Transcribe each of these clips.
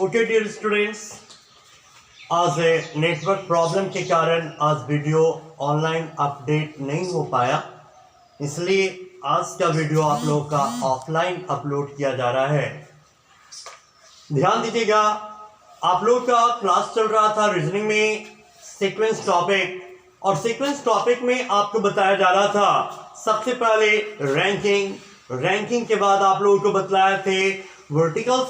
Okay dear students, आज network problem के कारण आज वीडियो ऑनलाइन अपडेट नहीं हो पाया, इसलिए आज का वीडियो आप लोगों का ऑफलाइन अपलोड किया जा रहा है। ध्यान दीजिएगा, आप लोगों का क्लास चल रहा था रीजनिंग में सीक्वेंस टॉपिक, और सीक्वेंस टॉपिक में आपको बताया जा रहा था सबसे पहले रैंकिंग के बाद आप लोगों को बतलाए थे वर्टिकल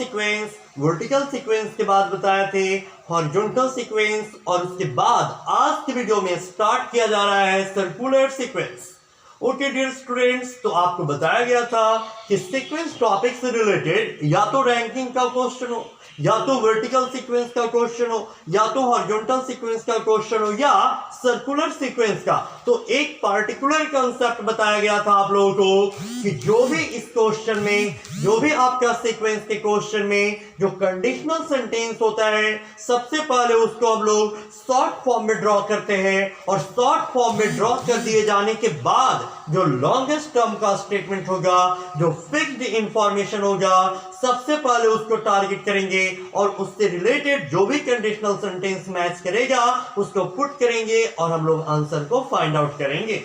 सीक्वेंस के बाद बताए थे हॉरिजॉन्टल सीक्वेंस, और उसके बाद आज के वीडियो में स्टार्ट किया जा रहा है circular sequence. Okay dear students, तो आपको बताया गया था कि सीक्वेंस टॉपिक से रिलेटेड या तो रैंकिंग का क्वेश्चन हो, या तो वर्टिकल सीक्वेंस का क्वेश्चन हो, या तो हॉरिजॉन्टल सीक्वेंस का क्वेश्चन हो, या सर्कुलर सीक्वेंस का। तो एक पार्टिकुलर कंसेप्ट बताया गया था आप लोगों को कि जो भी इस क्वेश्चन में, जो भी आपका सीक्वेंस के क्वेश्चन में जो कंडीशनल सेंटेंस होता है, सबसे पहले उसको हम लोग शॉर्ट फॉर्म में ड्रॉ करते हैं, और शॉर्ट फॉर्म में ड्रॉ कर दिए जाने के बाद जो लॉन्गेस्ट टर्म का स्टेटमेंट होगा, जो फिक्स्ड इंफॉर्मेशन होगा, सबसे पहले उसको टारगेट करेंगे और उससे रिलेटेड जो भी कंडीशनल सेंटेंस मैच करेगा उसको पुट करेंगे और हम लोग आंसर को फाइंड आउट करेंगे।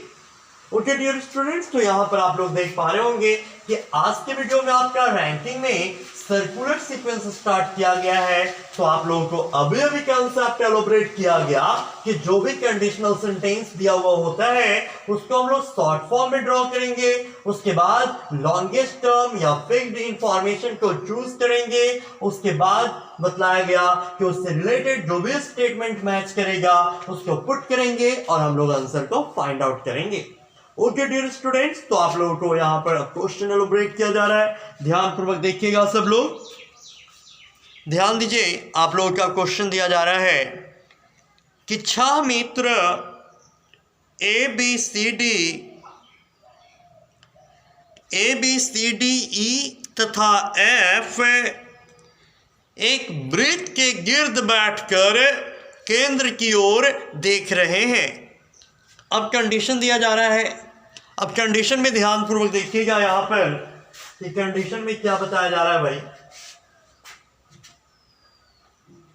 ओके डियर स्टूडेंट्स, तो यहां पर आप लोग देख पा रहे होंगे कि आज के वीडियो में आपका रैंकिंग में सर्कुलर सीक्वेंस स्टार्ट किया गया है। तो आप लोगों को अभी कंसेप्ट एलोबरेट किया गया कि जो भी कंडीशनल सेंटेंस दिया हुआ होता है उसको हम लोग शॉर्ट फॉर्म में ड्रॉ करेंगे, उसके बाद लॉन्गेस्ट टर्म या फिक्स्ड इंफॉर्मेशन को चूज करेंगे, उसके बाद बतलाया गया कि उससे रिलेटेड जो भी स्टेटमेंट मैच करेगा उसको पुट करेंगे और हम लोग आंसर को फाइंड आउट करेंगे। ओके डियर स्टूडेंट्स, तो आप लोगों को यहां पर क्वेश्चन एलोबरेट किया जा रहा है, ध्यानपूर्वक देखिएगा सब लोग। ध्यान दीजिए, आप लोगों का क्वेश्चन दिया जा रहा है कि 6 मित्र A B C D E तथा एफ एक वृत्त के गिर्द बैठकर केंद्र की ओर देख रहे हैं। अब कंडीशन दिया जा रहा है। अब कंडीशन में ध्यानपूर्वक देखिएगा यहां पर कि कंडीशन में क्या बताया जा रहा है। भाई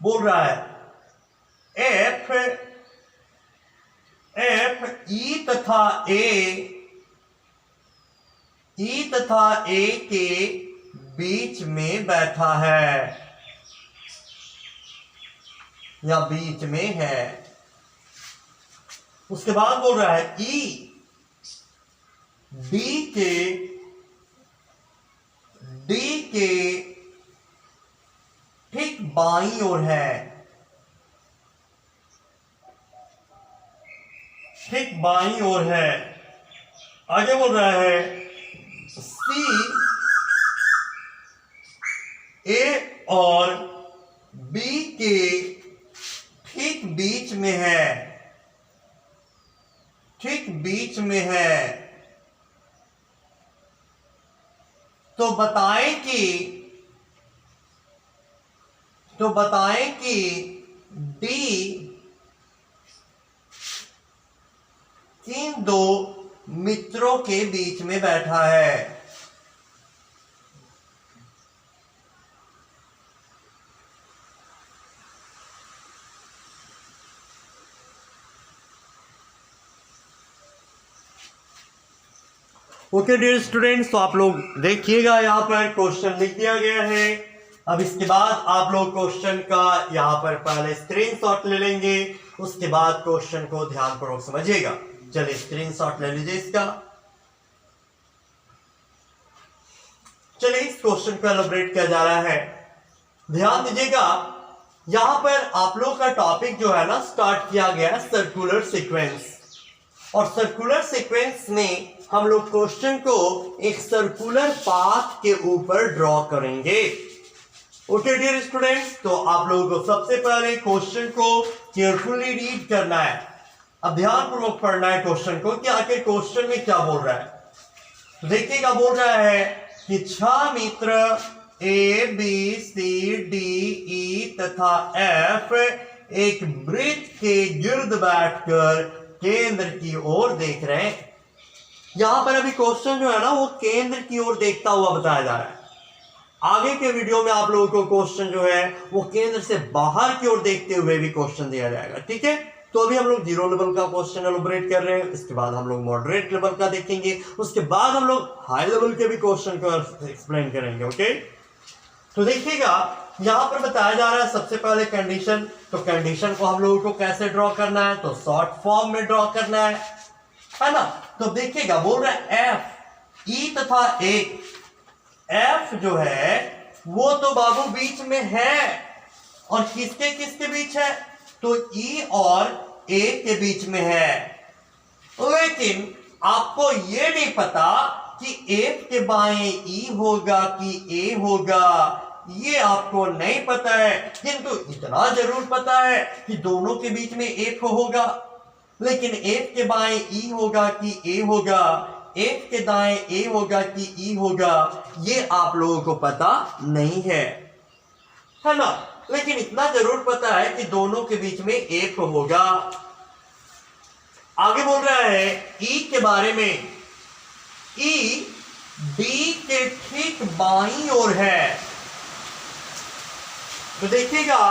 बोल रहा है एफ ई तथा ए के बीच में बैठा है या बीच में है। उसके बाद बोल रहा है ई डी के ठीक बाईं ओर है, ठीक बाईं ओर है। आगे बोल रहा है सी ए और बी के ठीक बीच में है, ठीक बीच में है। तो बताएं कि डी किन दो मित्रों के बीच में बैठा है। ओके डियर स्टूडेंट्स, तो आप लोग देखिएगा यहां पर क्वेश्चन लिख दिया गया है। अब इसके बाद आप लोग क्वेश्चन का यहां पर पहले स्क्रीनशॉट ले लेंगे, उसके बाद क्वेश्चन को ध्यानपूर्वक समझिएगा। चलिए स्क्रीनशॉट ले लीजिए इसका। चलिए इस क्वेश्चन को एलोबरेट किया जा रहा है। ध्यान दीजिएगा, यहां पर आप लोग का टॉपिक जो है ना स्टार्ट किया गया है सर्कुलर सीक्वेंस, और सर्कुलर सीक्वेंस में हम लोग क्वेश्चन को एक सर्कुलर पाथ के ऊपर ड्रॉ करेंगे। ओके डियर स्टूडेंट्स, तो आप लोगों को सबसे पहले क्वेश्चन को केयरफुली रीड करना है। अब ध्यानपूर्वक पढ़ना है क्वेश्चन को कि आखिर क्वेश्चन में क्या बोल रहा है। देखिएगा, बोल रहा है कि 6 मित्र A B C D E तथा एफ एक वृत्त के गिर्द बैठकर केंद्र की ओर देख रहे हैं। यहां पर अभी क्वेश्चन जो है ना वो केंद्र की ओर देखता हुआ बताया जा रहा है। आगे के वीडियो में आप लोगों को क्वेश्चन जो है वो केंद्र से बाहर की ओर देखते हुए भी क्वेश्चन दिया जाएगा, ठीक है। तो अभी हम लोग जीरो लेवल का क्वेश्चन एलोबरेट कर रहे हैं, इसके बाद हम लोग मॉडरेट लेवल का देखेंगे, उसके बाद हम लोग हाई लेवल के भी क्वेश्चन को एक्सप्लेन करेंगे, ओके। तो देखिएगा यहां पर बताया जा रहा है सबसे पहले कंडीशन। तो कंडीशन को हम लोगों को कैसे ड्रॉ करना है, तो शॉर्ट फॉर्म में ड्रॉ करना है ना। तो देखिएगा बोल रहा है एफ ई तथा ए, एफ जो है वो तो बाबू बीच में है, और किसके किसके बीच है, तो ई और ए के बीच में है। लेकिन आपको ये नहीं पता कि एफ के बाएं ई होगा कि ए होगा, ये आपको नहीं पता है, किंतु इतना जरूर पता है कि दोनों के बीच में एफ होगा। लेकिन एफ के बाएं ई होगा कि ए होगा, एफ के दाएं ए होगा कि ई होगा, ये आप लोगों को पता नहीं है ना। लेकिन इतना जरूर पता है कि दोनों के बीच में एफ होगा। आगे बोल रहा है ई के बारे में, ई डी के ठीक बाईं ओर है। तो देखिएगा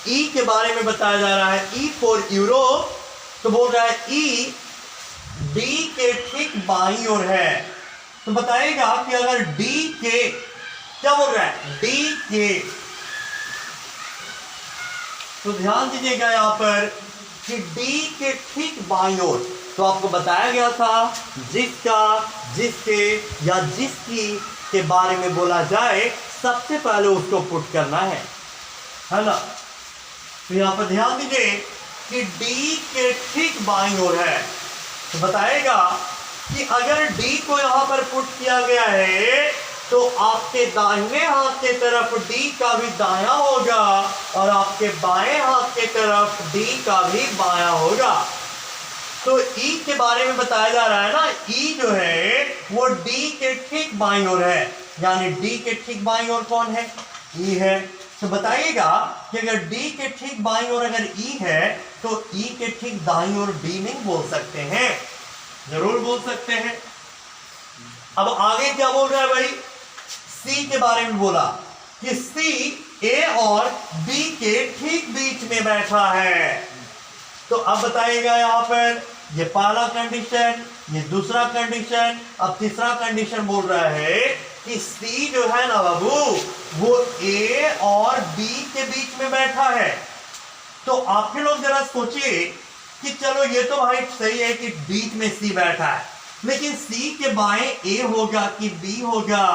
ई के बारे में बताया जा रहा है, ई फॉर यूरोप। तो बोल रहा है ई डी के ठीक बाईं ओर है। तो बताएगा कि अगर डी के, क्या बोल रहा है, डी के, तो ध्यान दीजिएगा यहां पर कि डी के ठीक बाईं ओर, तो आपको बताया गया था जिसका, जिसके या जिसकी के बारे में बोला जाए सबसे पहले उसको पुट करना है ना। तो यहां पर ध्यान दीजिए कि डी के ठीक बाईं ओर है। तो बताएगा कि अगर डी को यहां पर पुट किया गया है तो आपके दाहिने हाथ के तरफ डी का भी दायां होगा और आपके बाएं हाथ के तरफ डी का भी बायां होगा। तो ई के बारे में बताया जा रहा है ना, ई जो है वो डी के ठीक बाईं ओर है, यानी डी के ठीक बाईं ओर कौन है, ई है। तो बताइएगा कि अगर डी के ठीक बाईं ओर अगर ई है तो ई के ठीक दाईं ओर डी नहीं बोल सकते हैं, जरूर बोल सकते हैं। अब आगे क्या बोल रहा है भाई, सी के बारे में बोला कि सी ए और बी के ठीक बीच में बैठा है। तो अब बताइएगा यहां पर ये पहला कंडीशन, ये दूसरा कंडीशन, अब तीसरा कंडीशन बोल रहा है कि सी जो है ना बाबू वो ए और बी के बीच में बैठा है। तो आप लोग जरा सोचिए कि चलो ये तो भाई सही है कि बीच में सी बैठा है, लेकिन सी के बाएं ए होगा कि बी होगा,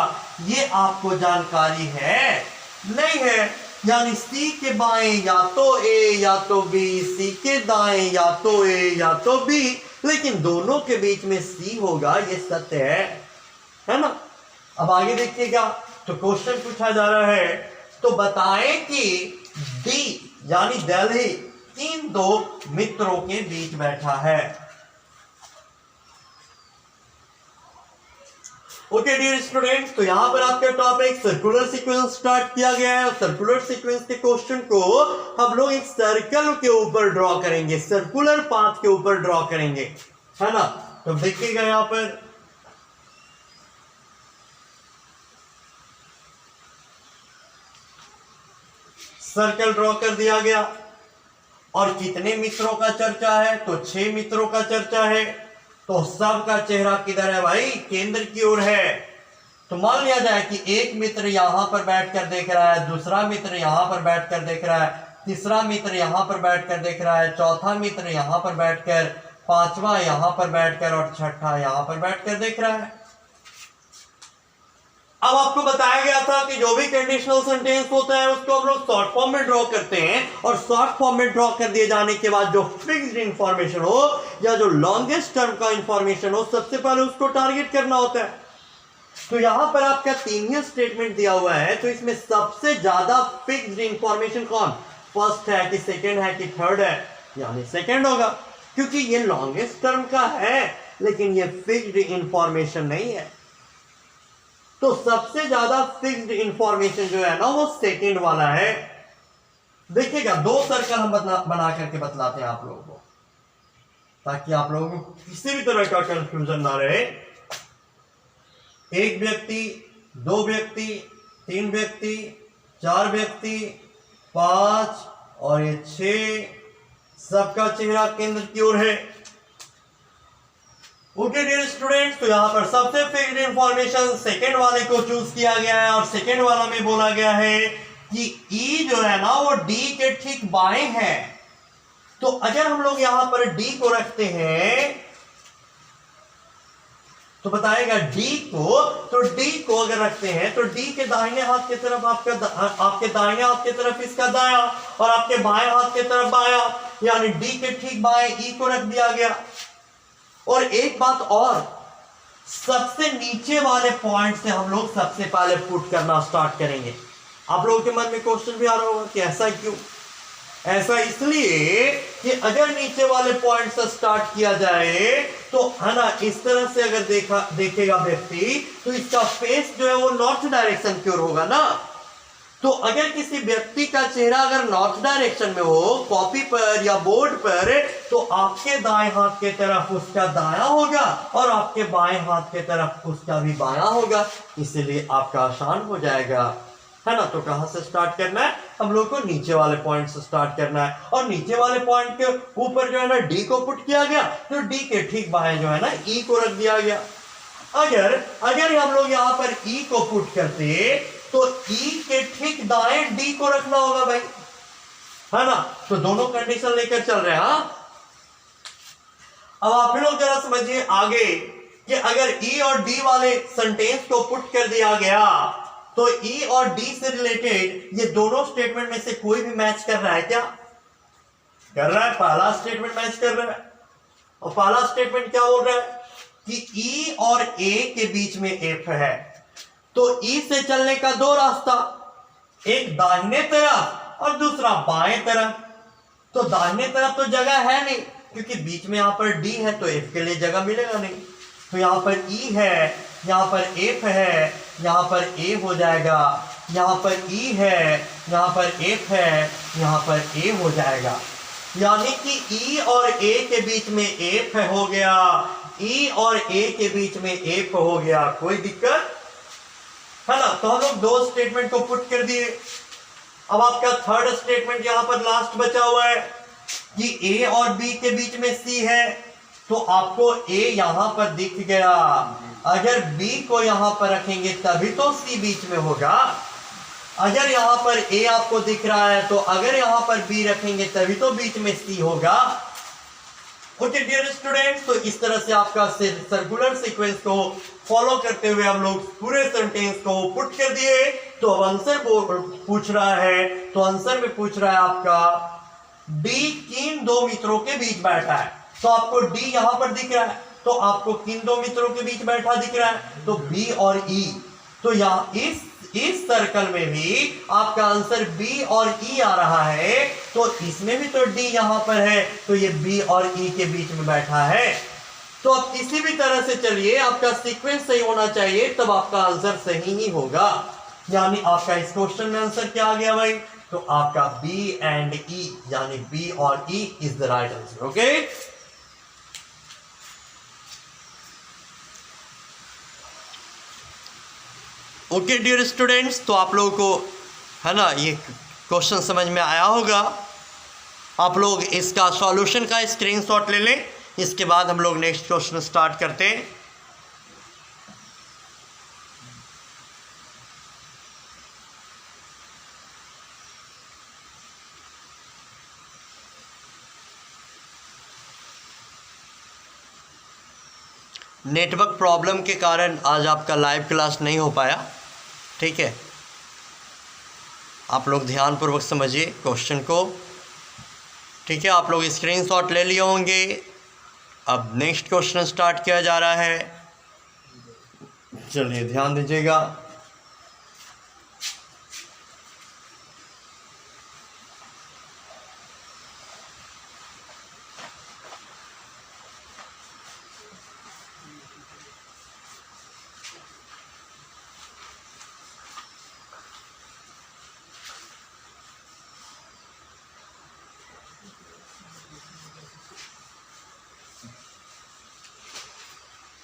ये आपको जानकारी है नहीं है। यानी सी के बाएं या तो ए या तो बी, सी के दाएं या तो ए या तो बी, लेकिन दोनों के बीच में सी होगा, ये सत्य है ना। अब आगे देखिएगा, तो क्वेश्चन पूछा जा रहा है, तो बताएं कि डी यानी दिल्ली इन दो मित्रों के बीच बैठा है। ओके डियर स्टूडेंट्स, तो यहां पर आपका टॉपिक सर्कुलर सीक्वेंस स्टार्ट किया गया है। सर्कुलर सीक्वेंस के क्वेश्चन को हम लोग एक सर्कल के ऊपर ड्रॉ करेंगे, सर्कुलर पाथ के ऊपर ड्रॉ करेंगे, है ना। तो देखिएगा यहां पर सर्कल ड्रॉ कर दिया गया, और कितने मित्रों का चर्चा है, तो 6 मित्रों का चर्चा है। तो सबका चेहरा किधर है भाई, केंद्र की ओर है। तो मान लिया जाए कि एक मित्र यहां पर बैठकर देख रहा है, दूसरा मित्र यहां पर बैठकर देख रहा है, तीसरा मित्र यहां पर बैठकर देख रहा है, चौथा मित्र यहां पर बैठकर, पांचवा यहां पर बैठकर और छठा यहां पर बैठकर देख रहा है। अब आपको बताया गया था कि जो भी कंडीशनल सेंटेंस होता है उसको हम लोग शॉर्ट फॉर्म में ड्रॉ करते हैं, और शॉर्ट फॉर्म में ड्रॉ कर दिए जाने के बाद जो फिक्स्ड इंफॉर्मेशन हो या जो लॉन्गेस्ट टर्म का इंफॉर्मेशन हो, सबसे पहले उसको टारगेट करना होता है। तो यहां पर आपका 3 ही स्टेटमेंट दिया हुआ है, तो इसमें सबसे ज्यादा फिक्स्ड इंफॉर्मेशन कौन, फर्स्ट है कि सेकेंड है कि थर्ड है, यानी सेकेंड होगा, क्योंकि ये लॉन्गेस्ट टर्म का है लेकिन ये फिक्स्ड इंफॉर्मेशन नहीं है। तो सबसे ज्यादा फिक्स्ड इंफॉर्मेशन जो है ना वो सेकंड वाला है। देखिएगा 2 सर्कल हम बना करके बतलाते हैं आप लोगों को, ताकि आप लोगों को किसी भी तरह का कंफ्यूजन ना रहे। एक व्यक्ति, दो व्यक्ति, तीन व्यक्ति, चार व्यक्ति, पांच और ये 6, सबका चेहरा केंद्र की ओर है। ओके डियर स्टूडेंट्स, तो यहां पर सबसे फिक्स्ड इंफॉर्मेशन सेकंड वाले को चूज किया गया है और सेकंड वाला में बोला गया है कि ई जो है ना वो डी के ठीक बाएं है। तो अगर हम लोग यहां पर डी को रखते हैं तो बताएगा डी को, तो डी को अगर रखते हैं तो डी के दाहिने हाथ की तरफ आपके दाहिने हाथ की तरफ इसका दाया और आपके बाएं हाथ की तरफ बाया, यानी डी के ठीक बाएं ई को रख दिया गया। और एक बात और, सबसे नीचे वाले पॉइंट से हम लोग सबसे पहले पुट करना स्टार्ट करेंगे। आप लोगों के मन में क्वेश्चन भी आ रहा होगा कि ऐसा क्यों? ऐसा इसलिए कि अगर नीचे वाले पॉइंट से स्टार्ट किया जाए तो है ना, इस तरह से अगर देखेगा व्यक्ति तो इसका फेस जो है वो नॉर्थ डायरेक्शन की ओर होगा ना। तो अगर किसी व्यक्ति का चेहरा अगर नॉर्थ डायरेक्शन में हो कॉपी पर या बोर्ड पर, तो आपके दाएं हाथ की तरफ उसका दाया होगा और आपके बाएं हाथ की तरफ उसका भी बाया होगा, इसलिए आपका आसान हो जाएगा, है ना। तो कहां से स्टार्ट करना है? हम लोग को नीचे वाले पॉइंट से स्टार्ट करना है और नीचे वाले पॉइंट के ऊपर जो है ना डी को पुट किया गया, तो डी के ठीक बाएं जो है ना ई को रख दिया गया। अगर हम लोग यहां पर ई को पुट करते तो ई के ठीक दाएं डी को रखना होगा भाई, है ना। तो दोनों कंडीशन लेकर चल रहे हैं। हाँ, अब आप लोग जरा समझिए आगे कि अगर ई और डी वाले सेंटेंस को पुट कर दिया गया तो ई और डी से रिलेटेड ये दोनों स्टेटमेंट में से कोई भी मैच कर रहा है क्या? कर रहा है। पहला स्टेटमेंट मैच कर रहा है और पहला स्टेटमेंट क्या बोल रहा है कि ई और ए के बीच में एफ है। तो ई से चलने का दो रास्ता, एक दाहिने तरफ और दूसरा बाएं तरफ। तो दाहिने तरफ तो जगह है नहीं क्योंकि बीच में यहां पर डी है, तो एफ के लिए जगह मिलेगा नहीं। तो यहां पर ई है, यहां पर एफ है, यहां पर ए हो जाएगा, यहां पर ई है, यहां पर एफ है, यहां पर ए हो जाएगा। यानी कि ई और ए के बीच में एफ हो गया, ई और ए के बीच में एफ हो गया, कोई दिक्कत है ना। तो हम लोग दो स्टेटमेंट को पुट कर दिए। अब आपका थर्ड स्टेटमेंट यहां पर लास्ट बचा हुआ है कि ए और बी के बीच में सी है, तो आपको ए यहां पर दिख गया। अगर बी को यहां पर रखेंगे तभी तो सी बीच में होगा। अगर यहां पर ए आपको दिख रहा है तो अगर यहां पर बी रखेंगे तभी तो बीच में सी होगा। ओके डियर स्टूडेंट्स, तो इस तरह से आपका सर्कुलर सीक्वेंस को फॉलो करते हुए हम लोग पूरे सेंटेंस को पुट कर दिए। तो अब आंसर पूछ रहा है, तो आंसर में पूछ रहा है आपका डी किन दो मित्रों के बीच बैठा है। तो आपको डी यहां पर दिख रहा है, तो आपको किन दो मित्रों के बीच बैठा दिख रहा है, तो बी और ई। तो यहां इस सर्कल में भी आपका आंसर बी और ई आ रहा है, तो इसमें भी तो डी यहां पर है, तो ये बी और ई के बीच में बैठा है। तो अब किसी भी तरह से चलिए, आपका सीक्वेंस सही होना चाहिए, तब आपका आंसर सही ही होगा। यानी आपका इस क्वेश्चन में आंसर क्या आ गया भाई? तो आपका बी एंड ई, यानी बी और E is the right answer. Okay, okay dear students, तो आप लोगों को है ना ये क्वेश्चन समझ में आया होगा। आप लोग इसका सॉल्यूशन का स्क्रीनशॉट ले लें, इसके बाद हम लोग नेक्स्ट क्वेश्चन स्टार्ट करते हैं। नेटवर्क प्रॉब्लम के कारण आज आपका लाइव क्लास नहीं हो पाया, ठीक है। आप लोग ध्यानपूर्वक समझिए क्वेश्चन को, ठीक है। आप लोग स्क्रीनशॉट ले लिए होंगे। अब नेक्स्ट क्वेश्चन स्टार्ट किया जा रहा है, चलिए ध्यान दीजिएगा।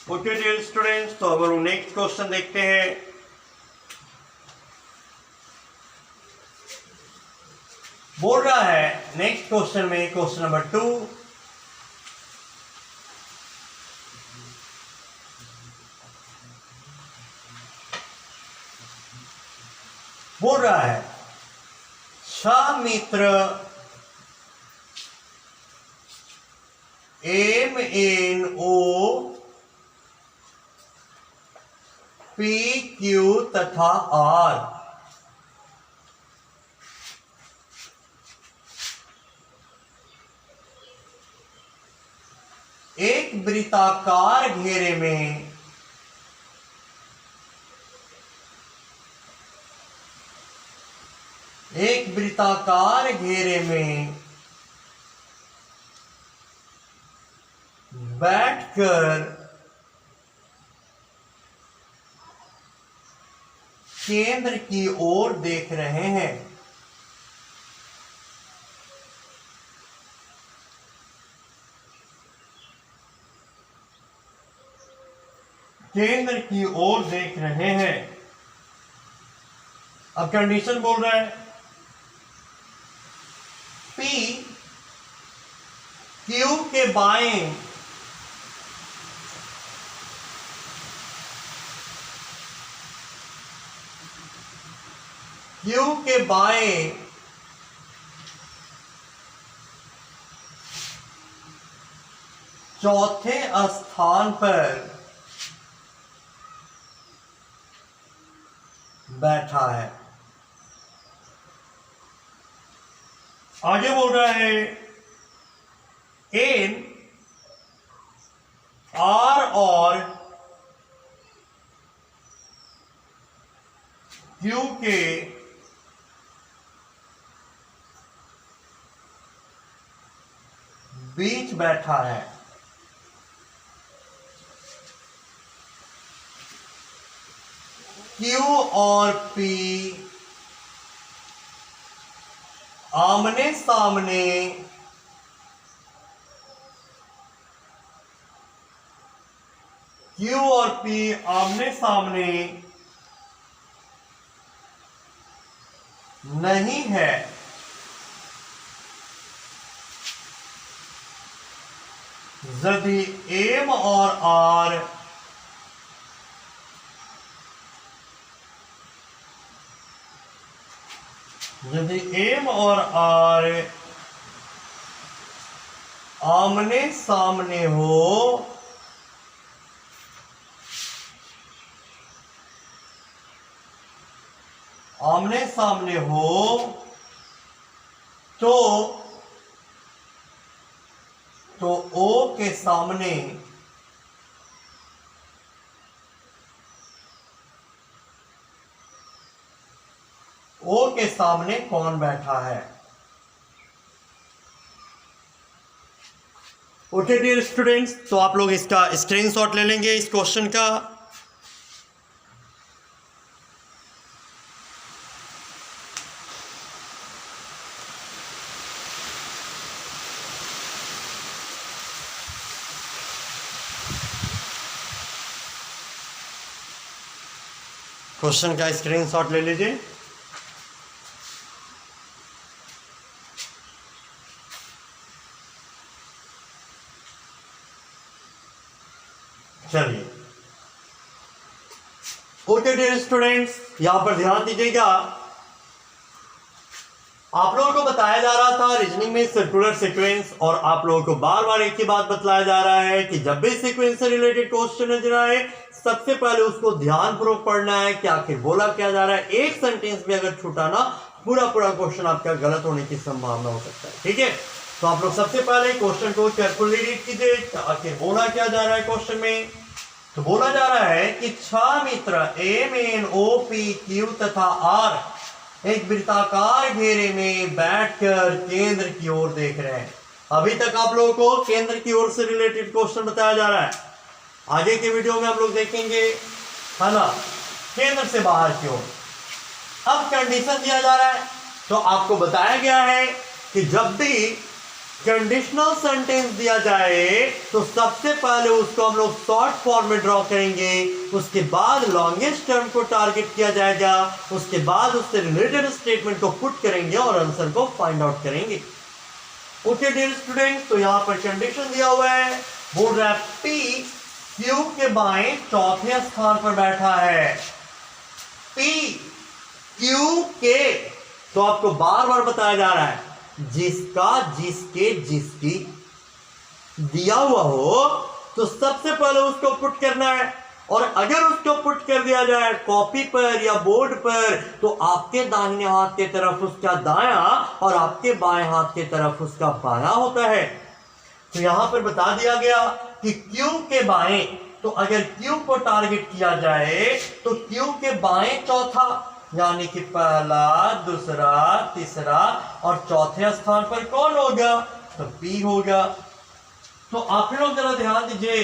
ओके डियर स्टूडेंट्स, तो अब हम लोग नेक्स्ट क्वेश्चन देखते हैं। बोल रहा है नेक्स्ट क्वेश्चन में, क्वेश्चन नंबर 2, बोल रहा है 6 मित्र MNO PQ तथा R एक वृत्ताकार घेरे में बैठकर केंद्र की ओर देख रहे हैं। केंद्र की ओर देख रहे हैं। अब कंडीशन बोल रहा है P Q के बाएं चौथे स्थान पर बैठा है। आगे बोल रहा है N R और Q के बीच बैठा है। Q और P आमने सामने नहीं है। यदि M और R आमने सामने हो तो O के सामने कौन बैठा है? ओके डियर स्टूडेंट्स, तो आप लोग इसका स्क्रीनशॉट ले लेंगे इस क्वेश्चन का। क्वेश्चन का स्क्रीनशॉट ले लीजिए। चलिए ओके डियर स्टूडेंट्स, यहां पर ध्यान दीजिएगा। आप लोगों को बताया जा रहा था रीजनिंग में सर्कुलर सीक्वेंस, और आप लोगों को बार बार एक ही बात बतलाया जा रहा है कि जब भी सीक्वेंस से रिलेटेड क्वेश्चन नजर आए, सबसे पहले उसको ध्यानपूर्वक पढ़ना है कि आखिर बोला क्या जा रहा है। एक सेंटेंस भी अगर छूटा ना, पूरा क्वेश्चन आपका गलत होने की संभावना हो सकता है। ठीक है, तो आप लोग सबसे पहले क्वेश्चन को केयरफुली रीड कीजिए। आखिर बोला क्या जा रहा है क्वेश्चन में? तो बोला जा रहा है कि 6 मित्र MNOPQ तथा R एक वृत्ताकार घेरे में बैठकर केंद्र की ओर देख रहे हैं। अभी तक आप लोगों को केंद्र की ओर से रिलेटेड क्वेश्चन बताया जा रहा है। आगे के वीडियो में हम लोग देखेंगे, है ना, केंद्र से बाहर की ओर। अब कंडीशन दिया जा रहा है, तो आपको बताया गया है कि जब भी कंडीशनल सेंटेंस दिया जाए तो सबसे पहले उसको हम लोग शॉर्ट फॉर्म में ड्रॉ करेंगे, उसके बाद लॉन्गेस्ट टर्म को टारगेट किया जाएगा, उसके बाद उससे रिलेटेड स्टेटमेंट को पुट करेंगे और आंसर को फाइंड आउट करेंगे। ओके डियर स्टूडेंट, तो यहाँ पर कंडीशन दिया हुआ है, बोल रहा है P Q के बाएं चौथे स्थान पर बैठा है। P Q के, तो आपको बार बार बताया जा रहा है जिसका, जिसके, जिसकी दिया हुआ हो तो सबसे पहले उसको पुट करना है, और अगर उसको पुट कर दिया जाए कॉपी पर या बोर्ड पर तो आपके दाहिने हाथ की तरफ उसका दायां और आपके बाएं हाथ की तरफ उसका बायां होता है। तो यहां पर बता दिया गया कि Q के बाएं, तो अगर Q को टारगेट किया जाए तो Q के बाएं चौथा, यानी कि पहला, दूसरा, तीसरा और चौथे स्थान पर कौन होगा, तो P होगा। तो आप लोग जरा ध्यान दीजिए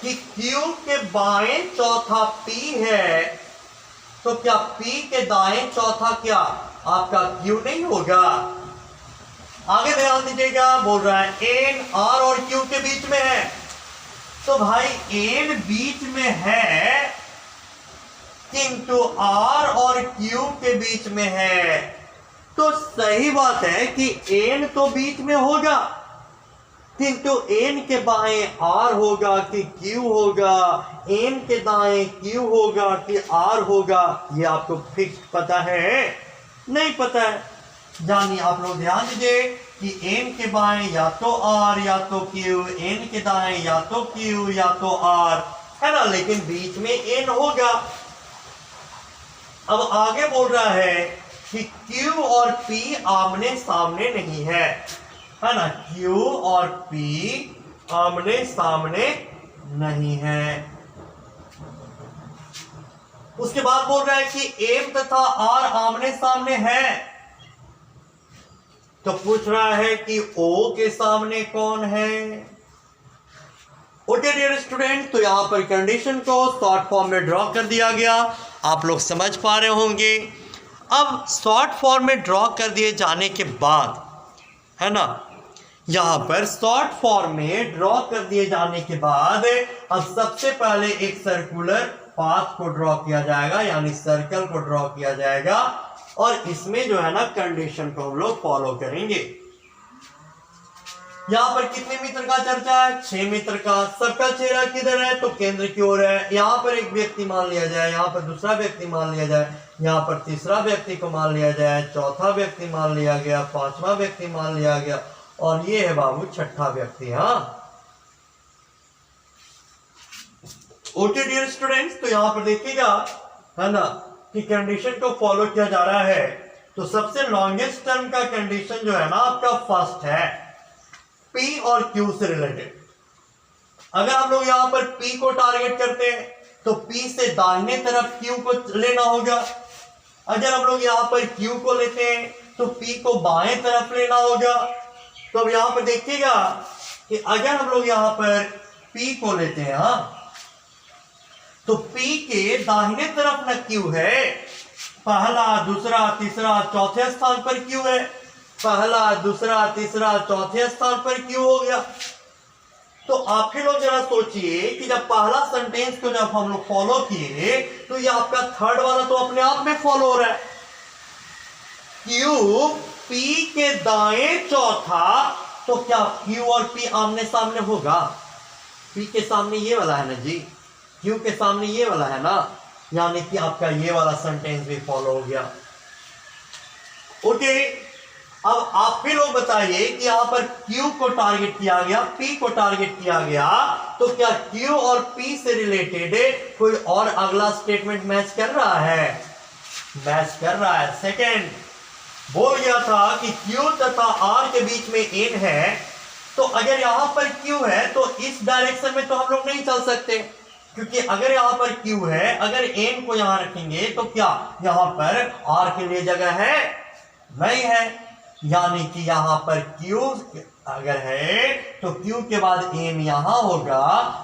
कि Q के बाएं चौथा P है, तो क्या P के दाएं चौथा क्या आपका Q नहीं होगा? आगे ध्यान दीजिएगा, बोल रहा है N R और Q के बीच में है, तो भाई N बीच में है किंतु R और Q के बीच में है, तो सही बात है कि N तो बीच में होगा किंतु N के बाएं R होगा कि Q होगा, N के दाएं Q होगा कि R होगा, ये आपको फिक्स पता है? नहीं पता है। यानी आप लोग ध्यान दीजिए कि N के बाएं या तो R या तो Q, N के दाएं या तो Q या तो R, है ना, लेकिन बीच में N होगा। अब आगे बोल रहा है कि Q और P आमने सामने नहीं है ना, Q और P आमने सामने नहीं है। उसके बाद बोल रहा है कि M तथा R आमने सामने है, तो पूछ रहा है कि O के सामने कौन है। ओके डियर स्टूडेंट, तो यहां पर कंडीशन को शॉर्ट फॉर्म में ड्रॉ कर दिया गया, आप लोग समझ पा रहे होंगे। अब शॉर्ट फॉर्म में ड्रॉ कर दिए जाने के बाद, है ना, यहां पर शॉर्ट फॉर्म में ड्रॉ कर दिए जाने के बाद अब सबसे पहले एक सर्कुलर पाथ को ड्रॉ किया जाएगा, यानी सर्कल को ड्रॉ किया जाएगा, और इसमें जो है ना कंडीशन को हम लोग फॉलो करेंगे। यहाँ पर कितने मीटर का चर्चा है? 6 मीटर का। सबका चेहरा किधर है? तो केंद्र की ओर है। यहाँ पर एक व्यक्ति मान लिया जाए, यहाँ पर दूसरा व्यक्ति मान लिया जाए, यहाँ पर तीसरा व्यक्ति को मान लिया जाए, चौथा व्यक्ति मान लिया गया, पांचवा व्यक्ति मान लिया गया, और ये है बाबू छठा व्यक्ति। हाँ ओके डियर स्टूडेंट्स, तो यहाँ पर देखिएगा, है ना, कि कंडीशन को फॉलो किया जा रहा है। तो सबसे लॉन्गेस्ट टर्म का कंडीशन जो है ना आपका फर्स्ट है, P और Q से रिलेटेड। अगर हम लोग यहां पर P को टारगेट करते हैं तो P से दाहिने तरफ Q को लेना होगा। अगर हम लोग यहां पर Q को लेते हैं तो P को बाएं तरफ लेना होगा। तो अब यहां पर देखिएगा कि अगर हम लोग यहां पर P को लेते हैं, हाँ, तो P के दाहिने तरफ न Q है, पहला, दूसरा, तीसरा, चौथे स्थान पर Q है, पहला, दूसरा, तीसरा, चौथे स्थान पर Q हो गया। तो आप ही लोग जरा सोचिए कि जब पहला सेंटेंस को जब हम लोग फॉलो किए तो ये आपका थर्ड वाला तो अपने आप में फॉलो हो रहा है। Q P के दाएं चौथा, तो क्या Q और P आमने सामने होगा? P के सामने ये वाला है ना जी, Q के सामने ये वाला है ना, यानी कि आपका ये वाला सेंटेंस भी फॉलो हो गया। ओके, अब आप भी लोग बताइए कि यहां पर Q को टारगेट किया गया, P को टारगेट किया गया, तो क्या Q और P से रिलेटेड कोई और अगला स्टेटमेंट मैच कर रहा है? मैच कर रहा है। सेकंड, बोल गया था कि Q तथा R के बीच में N है, तो अगर यहां पर Q है तो इस डायरेक्शन में तो हम लोग नहीं चल सकते, क्योंकि अगर यहां पर Q है, अगर N को यहां रखेंगे तो क्या यहां पर R के लिए जगह है? नहीं है। यानी कि यहां पर Q अगर है तो Q के बाद N यहां होगा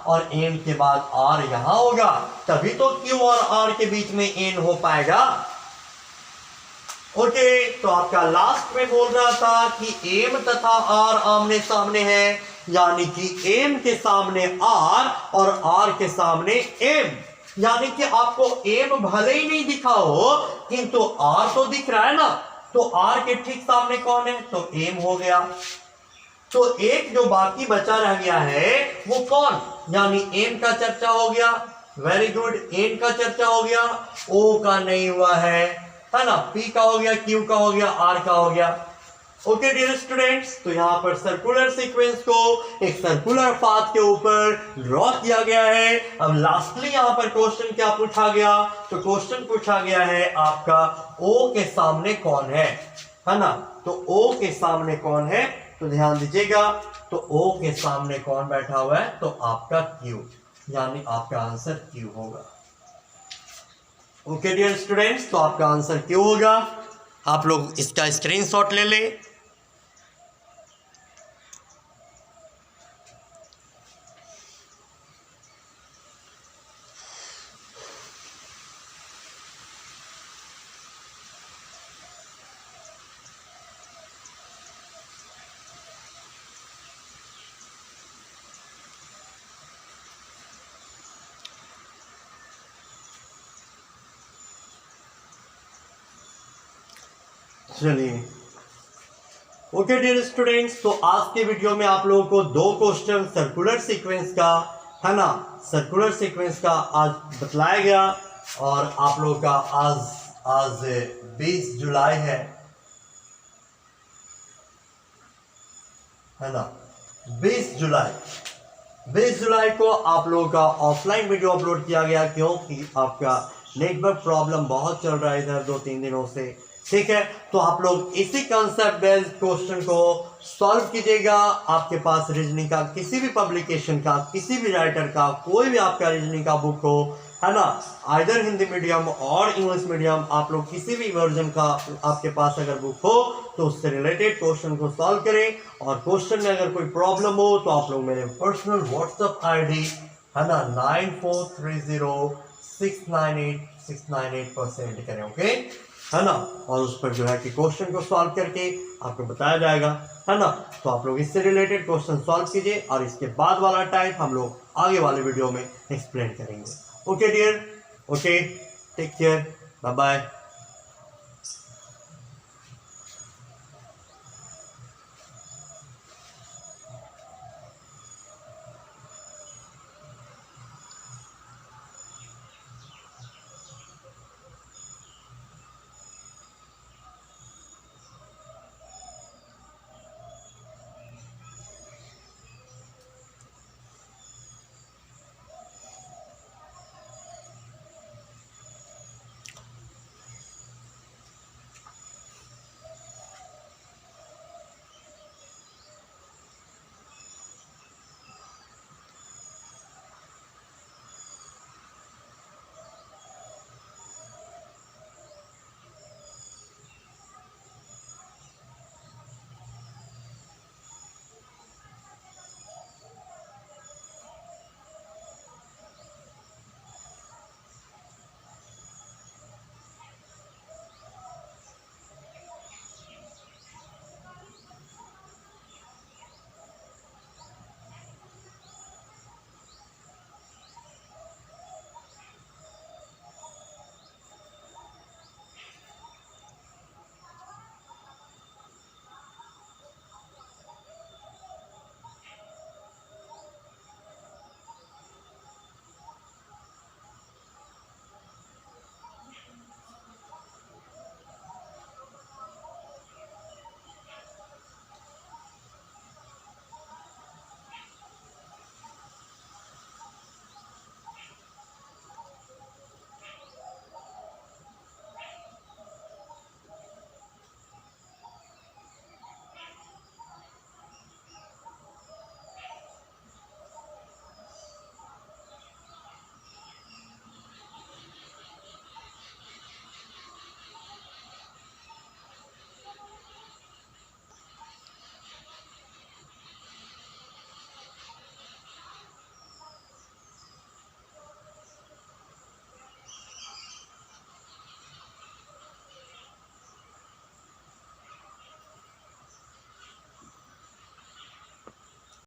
और N के बाद R यहां होगा, तभी तो Q और R के बीच में N हो पाएगा। ओके, तो आपका लास्ट में बोल रहा था कि एम तथा आर आमने सामने है, यानी कि एम के सामने आर और आर के सामने एम, यानी कि आपको एम भले ही नहीं दिखा हो किंतु आर तो दिख रहा है ना। तो आर के ठीक सामने कौन है, तो एम हो गया। तो एक जो बाकी बचा रह गया है वो कौन, यानी एम का चर्चा हो गया, वेरी गुड, एन का चर्चा हो गया, ओ का नहीं हुआ है ना, पी का हो गया, क्यू का हो गया, आर का हो गया। ओके डियर स्टूडेंट्स, तो यहाँ पर सर्कुलर सीक्वेंस को एक सर्कुलर पाथ के ऊपर ड्रॉ किया गया है। अब लास्टली यहाँ पर क्वेश्चन क्या पूछा गया, तो क्वेश्चन पूछा गया है आपका ओ के सामने कौन है ना। तो ओ के सामने कौन है, तो ध्यान दीजिएगा, तो ओ के सामने कौन बैठा हुआ है, तो आपका क्यू, यानी आपका आंसर क्यू होगा। ओके डियर स्टूडेंट्स, तो आपका आंसर क्यू होगा। आप लोग इसका स्क्रीनशॉट ले ले। चलिए, ओके डियर स्टूडेंट्स, तो आज के वीडियो में आप लोगों को दो क्वेश्चन सर्कुलर सीक्वेंस का है ना, सर्कुलर सीक्वेंस का आज बतलाया गया। और आप लोगों का आज 20 जुलाई है ना, 20 जुलाई को आप लोगों का ऑफलाइन वीडियो अपलोड किया गया, क्योंकि आपका नेटवर्क प्रॉब्लम बहुत चल रहा है इधर 2-3 दिनों से, ठीक है। तो आप लोग इसी कंसेप्ट बेस्ड क्वेश्चन को सॉल्व कीजिएगा। आपके पास रीजनिंग का किसी भी पब्लिकेशन का, किसी भी राइटर का, कोई भी आपका रीजनिंग का बुक हो है ना, आइदर हिंदी मीडियम और इंग्लिश मीडियम, आप लोग किसी भी वर्जन का आपके पास अगर बुक हो तो उससे रिलेटेड क्वेश्चन को सॉल्व करें। और क्वेश्चन में अगर कोई प्रॉब्लम हो तो आप लोग मेरे पर्सनल व्हाट्सएप आईडी है ना 9430698698 पर सेंड करें, ओके है ना। और उस पर जो है कि क्वेश्चन को सॉल्व करके आपको बताया जाएगा है ना। तो आप लोग इससे रिलेटेड क्वेश्चन सॉल्व कीजिए और इसके बाद वाला टाइप हम लोग आगे वाले वीडियो में एक्सप्लेन करेंगे। Okay dear, okay, take care, bye bye.